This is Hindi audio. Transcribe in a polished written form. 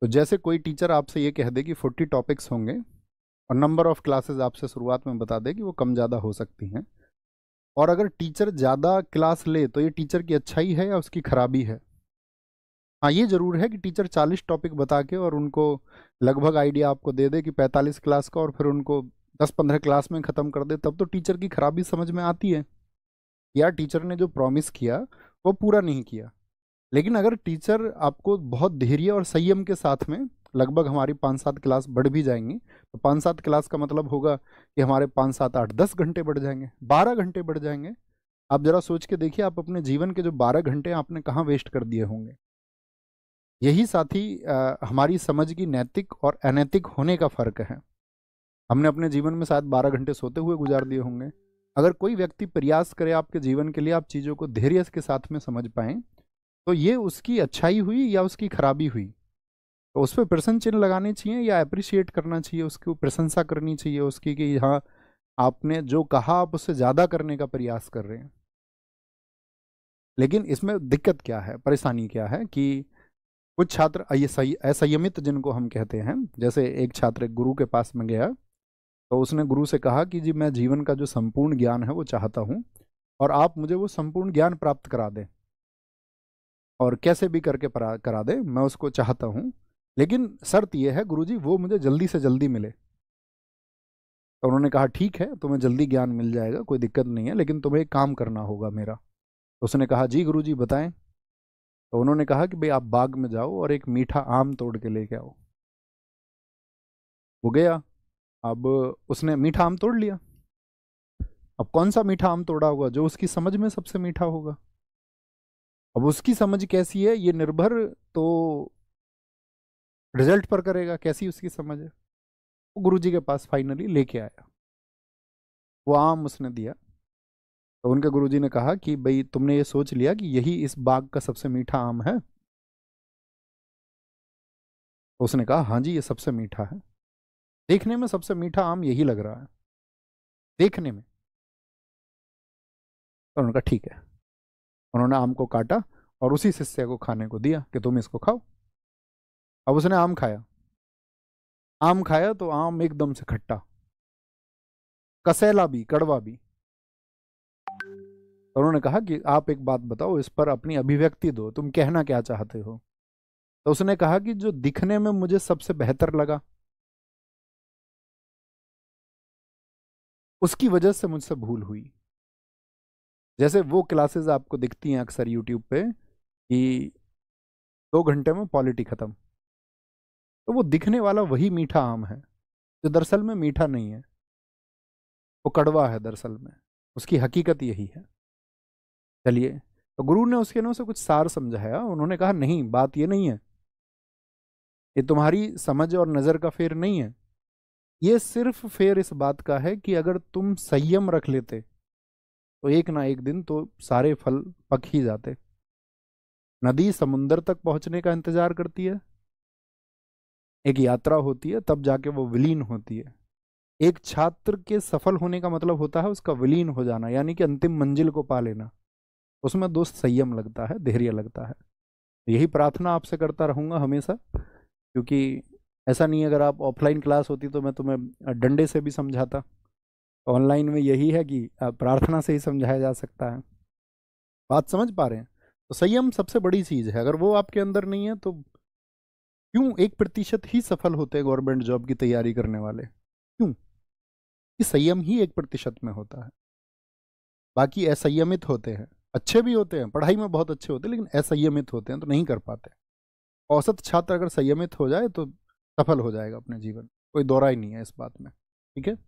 तो जैसे कोई टीचर आपसे ये कह दे कि 40 टॉपिक्स होंगे और नंबर ऑफ क्लासेस आपसे शुरुआत में बता दे कि वो कम ज़्यादा हो सकती हैं, और अगर टीचर ज़्यादा क्लास ले तो ये टीचर की अच्छाई है या उसकी खराबी है? हाँ, ये ज़रूर है कि टीचर 40 टॉपिक बता के और उनको लगभग आइडिया आपको दे दे कि 45 क्लास का, और फिर उनको 10-15 क्लास में ख़त्म कर दे, तब तो टीचर की खराबी समझ में आती है। या टीचर ने जो प्रॉमिस किया वो पूरा नहीं किया। लेकिन अगर टीचर आपको बहुत धैर्य और संयम के साथ में, लगभग हमारी 5-7 क्लास बढ़ भी जाएंगी, तो 5-7 क्लास का मतलब होगा कि हमारे 5-7-8-10 घंटे बढ़ जाएंगे, 12 घंटे बढ़ जाएंगे। आप जरा सोच के देखिए, आप अपने जीवन के जो 12 घंटे आपने कहाँ वेस्ट कर दिए होंगे। यही साथी हमारी समझ की नैतिक और अनैतिक होने का फर्क है। हमने अपने जीवन में शायद 12 घंटे सोते हुए गुजार दिए होंगे। अगर कोई व्यक्ति प्रयास करे आपके जीवन के लिए, आप चीज़ों को धैर्य के साथ में समझ पाएं, तो ये उसकी अच्छाई हुई या उसकी खराबी हुई? तो उस पर प्रश्न चिन्ह लगाने चाहिए या अप्रिशिएट करना चाहिए, उसकी प्रशंसा करनी चाहिए उसकी कि हाँ, आपने जो कहा आप उससे ज़्यादा करने का प्रयास कर रहे हैं। लेकिन इसमें दिक्कत क्या है, परेशानी क्या है कि कुछ छात्र असंयमित जिनको हम कहते हैं, जैसे एक छात्र एक गुरु के पास में गया, तो उसने गुरु से कहा कि जी मैं जीवन का जो संपूर्ण ज्ञान है वो चाहता हूँ, और आप मुझे वो संपूर्ण ज्ञान प्राप्त करा दें, और कैसे भी करके करा दें, मैं उसको चाहता हूँ। लेकिन शर्त यह है गुरुजी, वो मुझे जल्दी से जल्दी मिले। तो उन्होंने कहा ठीक है, तुम्हें जल्दी ज्ञान मिल जाएगा, कोई दिक्कत नहीं है, लेकिन तुम्हें एक काम करना होगा मेरा। तो उसने कहा जी गुरुजी बताएं। तो उन्होंने कहा कि भाई आप बाग में जाओ और एक मीठा आम तोड़ के लेके आओ। वो गया। अब उसने मीठा आम तोड़ लिया। अब कौन सा मीठा आम तोड़ा होगा? जो उसकी समझ में सबसे मीठा होगा। अब उसकी समझ कैसी है ये निर्भर तो रिजल्ट पर करेगा, कैसी उसकी समझ है। वो गुरुजी के पास फाइनली लेके आया, वो आम उसने दिया। तो उनके गुरुजी ने कहा कि भाई तुमने ये सोच लिया कि यही इस बाग का सबसे मीठा आम है? तो उसने कहा हाँ जी, ये सबसे मीठा है, देखने में सबसे मीठा आम यही लग रहा है, देखने में। तो उन्होंने कहा ठीक है। उन्होंने आम को काटा और उसी शिष्य को खाने को दिया कि तुम इसको खाओ। अब उसने आम खाया। आम खाया तो आम एकदम से खट्टा, कसैला भी, कड़वा भी। तो उन्होंने कहा कि आप एक बात बताओ, इस पर अपनी अभिव्यक्ति दो, तुम कहना क्या चाहते हो? तो उसने कहा कि जो दिखने में मुझे सबसे बेहतर लगा, उसकी वजह से मुझसे भूल हुई। जैसे वो क्लासेस आपको दिखती हैं अक्सर यूट्यूब पे कि 2 घंटे में पॉलिटी खत्म, तो वो दिखने वाला वही मीठा आम है जो दरअसल में मीठा नहीं है, वो कड़वा है दरअसल में। उसकी हकीकत यही है। चलिए, तो गुरु ने उसके ना उसे कुछ सार समझाया। उन्होंने कहा नहीं, बात ये नहीं है, ये तुम्हारी समझ और नज़र का फेर नहीं है, ये सिर्फ फेर इस बात का है कि अगर तुम संयम रख लेते तो एक ना एक दिन तो सारे फल पक ही जाते। नदी समुंदर तक पहुंचने का इंतजार करती है, एक यात्रा होती है, तब जाके वो विलीन होती है। एक छात्र के सफल होने का मतलब होता है उसका विलीन हो जाना, यानी कि अंतिम मंजिल को पा लेना। उसमें दोस्त संयम लगता है, धैर्य लगता है। यही प्रार्थना आपसे करता रहूंगा हमेशा, क्योंकि ऐसा नहीं है, अगर आप ऑफलाइन क्लास होती तो मैं तुम्हें डंडे से भी समझाता। ऑनलाइन में यही है कि प्रार्थना से ही समझाया जा सकता है। बात समझ पा रहे हैं? तो संयम सबसे बड़ी चीज़ है, अगर वो आपके अंदर नहीं है तो क्यों 1% ही सफल होते हैं गवर्नमेंट जॉब की तैयारी करने वाले? क्यों? कि संयम ही 1% में होता है। बाकी असंयमित होते हैं, अच्छे भी होते हैं, पढ़ाई में बहुत अच्छे होते हैं, लेकिन असंयमित होते हैं तो नहीं कर पाते। औसत छात्र अगर संयमित हो जाए तो सफल हो जाएगा अपने जीवन, कोई दौरा ही नहीं है इस बात में। ठीक है।